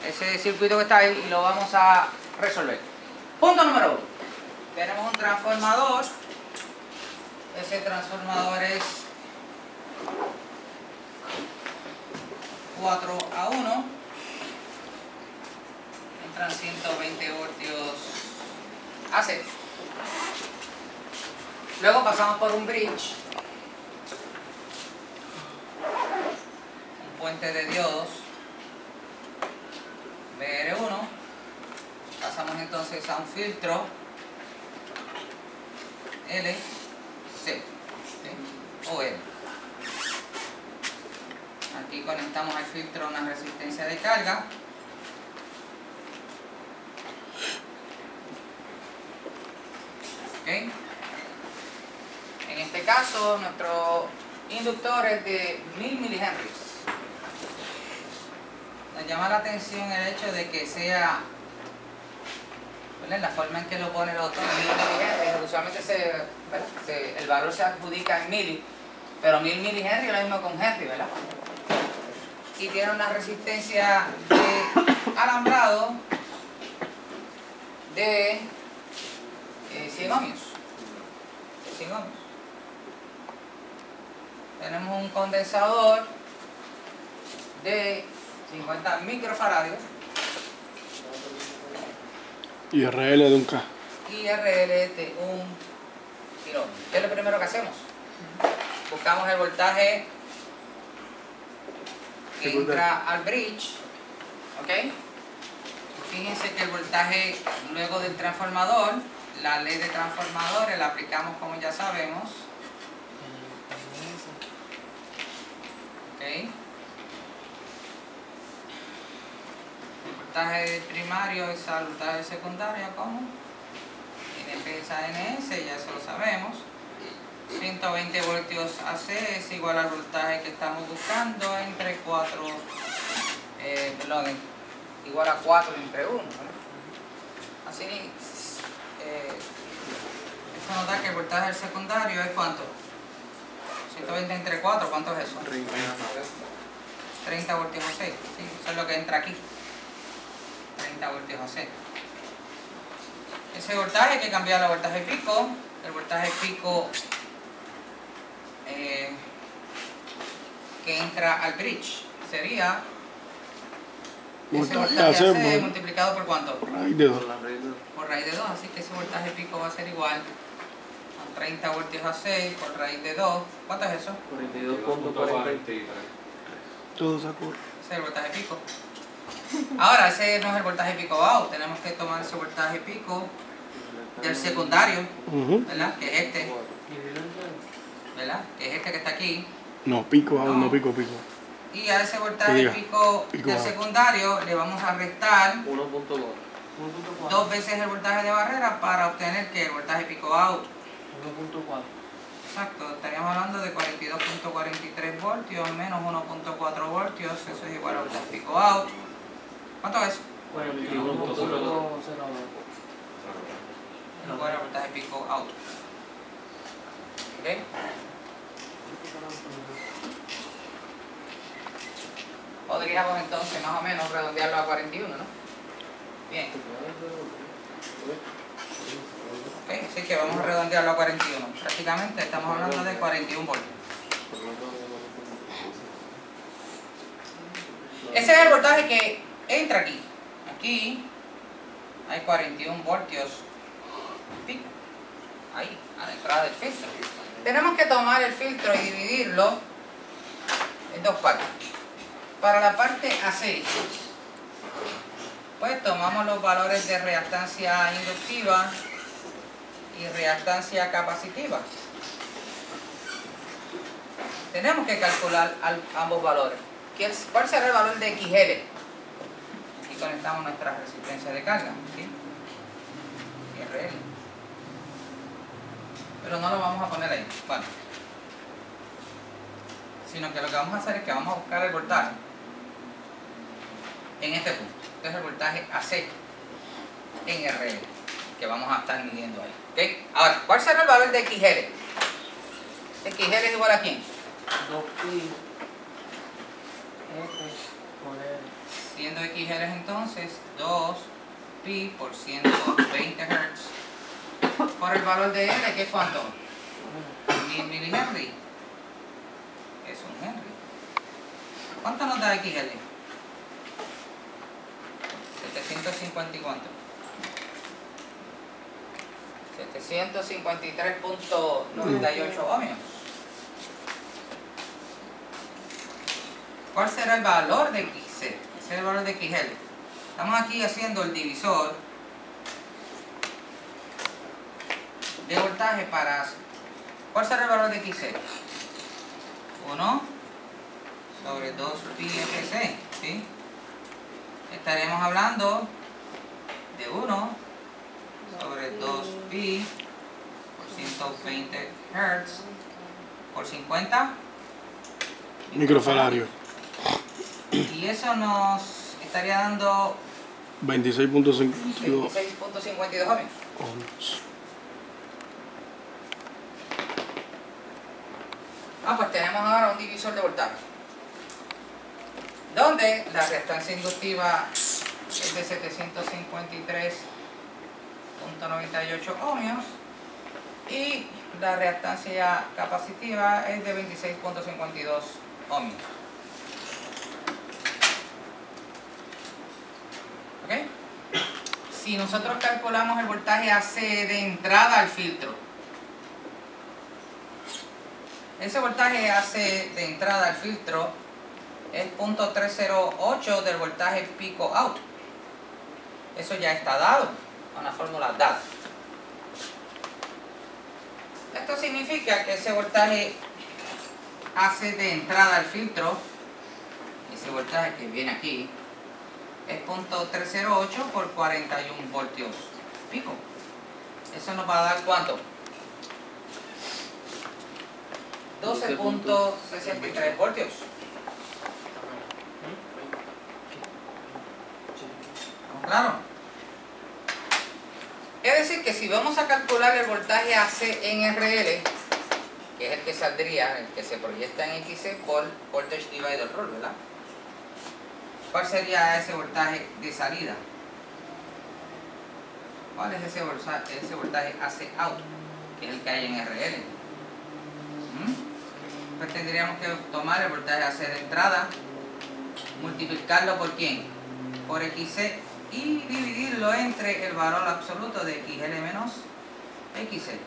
ese circuito que está ahí y lo vamos a resolver. Punto número 1. Tenemos un transformador. Ese transformador es 4-a-1. Entran 120 voltios AC. Luego pasamos por un bridge, un puente de diodos BR1. Pasamos entonces a un filtro LC, ¿sí? O L. Aquí conectamos al filtro una resistencia de carga. ¿Okay? En este caso, nuestro inductor es de 1000 milihenries. Nos llama la atención el hecho de que sea, ¿verdad?, la forma en que lo pone el autor, 1000 milihenries. Usualmente el valor se adjudica en mili, pero 1000 milihenries es lo mismo con henry, ¿verdad? Y tiene una resistencia de alambrado de 100 ohmios. 100 ohmios. Tenemos un condensador de 50 microfaradios. IRL de un K. IRL de 1 kilo. ¿Qué es lo primero que hacemos? Buscamos el voltaje que entra al bridge. ¿Ok? Fíjense que el voltaje luego del transformador, la ley de transformadores la aplicamos como ya sabemos. ¿Ok? El voltaje primario es al voltaje secundario, ¿cómo? NP es a NS, ya eso lo sabemos. 120 voltios AC es igual al voltaje que estamos buscando entre 4, igual a 4 entre 1. Así, esto nos da que el voltaje del secundario es ¿cuánto? 120 entre 4, ¿cuánto es eso? 30 voltios AC, sí, eso es lo que entra aquí. 30 voltios AC. Ese voltaje hay que cambiarlo a voltaje pico. El voltaje pico que entra al bridge sería ese voltaje AC multiplicado por ¿cuánto? Por raíz de 2. Por raíz de 2, así que ese voltaje pico va a ser igual a 30 voltios AC por raíz de 2. ¿Cuánto es eso? 42.43. Todo se ocurre. Ese es el voltaje pico. Ahora, ese no es el voltaje pico out. Tenemos que tomar ese voltaje pico del secundario, ¿verdad? Que es este. ¿Verdad? Que es este que está aquí. No, pico out, no pico. Y a ese voltaje pico del secundario le vamos a restar 1.2. 2 veces el voltaje de barrera para obtener que el voltaje pico out. 1.4. Exacto, estaríamos hablando de 42.43 voltios menos 1.4 voltios, eso es igual al voltaje pico out. ¿Cuánto es? 41.02. Igual al voltaje pico out. ¿Ok? Podríamos entonces más o menos redondearlo a 41, ¿no? Bien. Ok, así que vamos a redondearlo a 41. Prácticamente estamos hablando de 41 voltios. Ese es el voltaje que entra aquí. Aquí hay 41 voltios pico. Ahí, a la entrada del filtro. Tenemos que tomar el filtro y dividirlo en dos partes. Para la parte AC, pues tomamos los valores de reactancia inductiva y reactancia capacitiva. Tenemos que calcular ambos valores. ¿Cuál será el valor de XL? Aquí conectamos nuestra resistencia de carga, ¿sí? RL. Pero no lo vamos a poner ahí, vale. Sino que lo que vamos a hacer es que vamos a buscar el voltaje en este punto. Este es el voltaje AC en RL, que vamos a estar midiendo ahí. ¿Okay? Ahora, ¿cuál será el valor de XL? XL es igual a ¿quién? 2pi F por L. siendo XL entonces 2pi por 120 Hz por el valor de L, que es ¿cuánto? 1000 milihenry. Es un Henry. ¿Cuánto nos da XL? 750 y cuánto. 753.98 ohmios. ¿Cuál será el valor de XC? Ese es el valor de XL. Estamos aquí haciendo el divisor de voltaje para... ¿Cuál será el valor de XC? 1 sobre 2pi FC, ¿sí? Estaremos hablando de 1 sobre 2pi por 120 Hz por 50 Microfaradios. y eso nos estaría dando 26.52 26.52 ohmios. ohms. Pues tenemos ahora un divisor de voltaje donde la reactancia inductiva es de 753.98 ohmios y la reactancia capacitiva es de 26.52 ohmios. ¿Ok? Si nosotros calculamos el voltaje AC de entrada al filtro, ese voltaje AC de entrada al filtro es 0.308 del voltaje pico out. Eso ya está dado con la fórmula dada. Esto significa que ese voltaje AC de entrada al filtro, ese voltaje que viene aquí, es 0.308 por 41 voltios pico. Eso nos va a dar ¿cuánto? 12.63 voltios. Claro. Es decir, que si vamos a calcular el voltaje AC en RL, que es el que saldría, el que se proyecta en XC por Voltage Divider Rule, ¿verdad? ¿Cuál sería ese voltaje de salida? ¿Cuál es ese voltaje AC out, que es el que hay en RL? Pues tendríamos que tomar el voltaje AC de entrada, multiplicarlo por ¿quién? Por XC y dividirlo entre el valor absoluto de XL menos XC.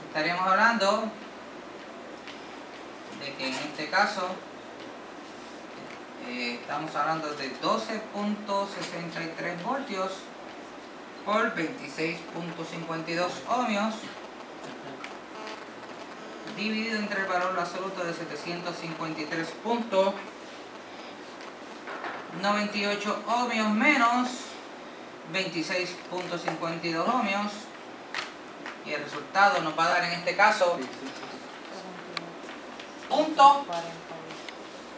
Estaríamos hablando de que en este caso estamos hablando de 12.63 voltios por 26.52 ohmios dividido entre el valor absoluto de 753.98 ohmios menos 26.52 ohmios, y el resultado nos va a dar en este caso punto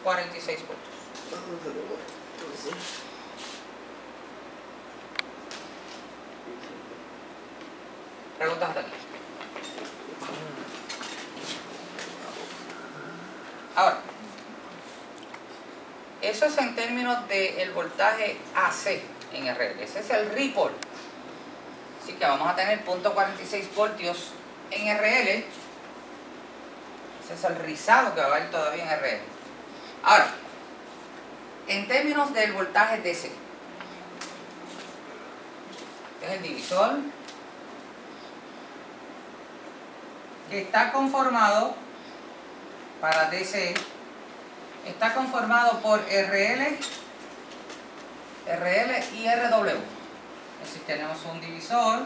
46 voltios. Preguntas hasta aquí. Ahora, eso es en términos del voltaje AC en RL. Ese es el ripple. Así que vamos a tener 0.46 voltios en RL. Ese es el rizado que va a haber todavía en RL. Ahora, en términos del voltaje DC, este es el divisor que está conformado para DC, está conformado por RL y RW. Es decir, tenemos un divisor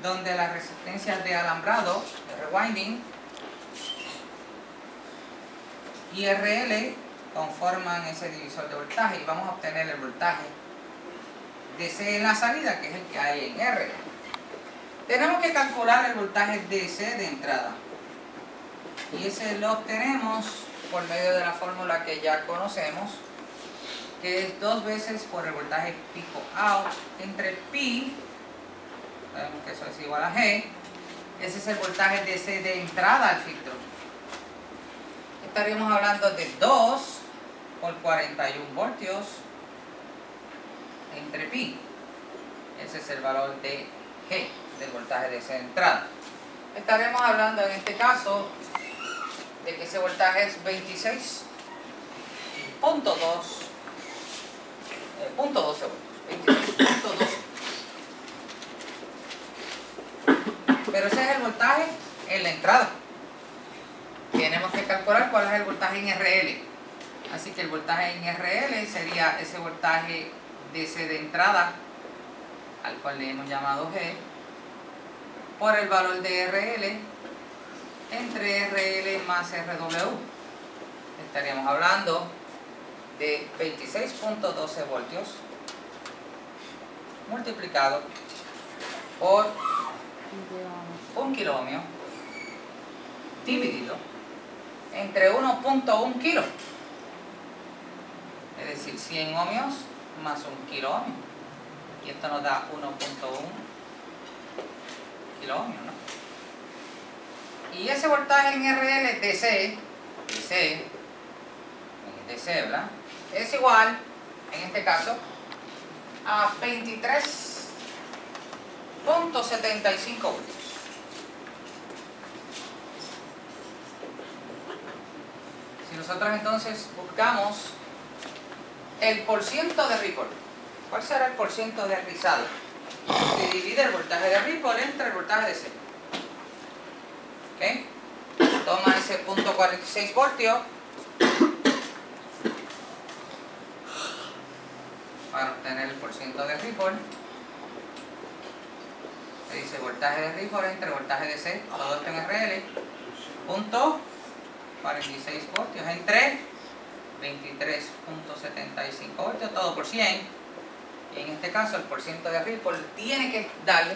donde las resistencias de alambrado, de rewinding, y RL conforman ese divisor de voltaje, y vamos a obtener el voltaje DC en la salida, que es el que hay en R. Tenemos que calcular el voltaje DC de entrada, y ese lo obtenemos por medio de la fórmula que ya conocemos, que es 2 veces por el voltaje pico out entre pi, sabemos que eso es igual a G. Ese es el voltaje DC de entrada al filtro. Estaríamos hablando de 2 por 41 voltios entre pi. Ese es el valor de G, del voltaje de esa entrada. Estaremos hablando en este caso de que ese voltaje es 26.12 voltios. 26.12. Pero ese es el voltaje en la entrada. Tenemos que calcular cuál es el voltaje en RL. Así que el voltaje en RL sería ese voltaje DC de entrada, al cual le hemos llamado G, por el valor de RL entre RL más RW. Estaríamos hablando de 26.12 voltios multiplicado por 1 kilo ohmio dividido entre 1.1 kilo. Es decir, 100 ohmios más 1 kilo ohmio. Y esto nos da 1.1 kilo ohmio, ¿no? Y ese voltaje en RL DC, ¿verdad? Es igual, en este caso, a 23.75 voltios. Si nosotros entonces buscamos el porciento de Ripple, ¿cuál será el porciento de rizado? Se divide el voltaje de Ripple entre el voltaje de C. ¿Ok? Toma ese punto 46 voltios para obtener el porciento de Ripple. Se dice voltaje de Ripple entre voltaje de C, todo esto en RL, punto 46 voltios entre 23.75 voltios, todo por 100. Y en este caso el porciento de Ripple tiene que darle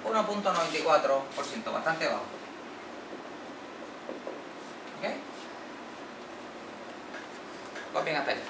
1.94%, bastante bajo. ¿Ok? Copien hasta allá.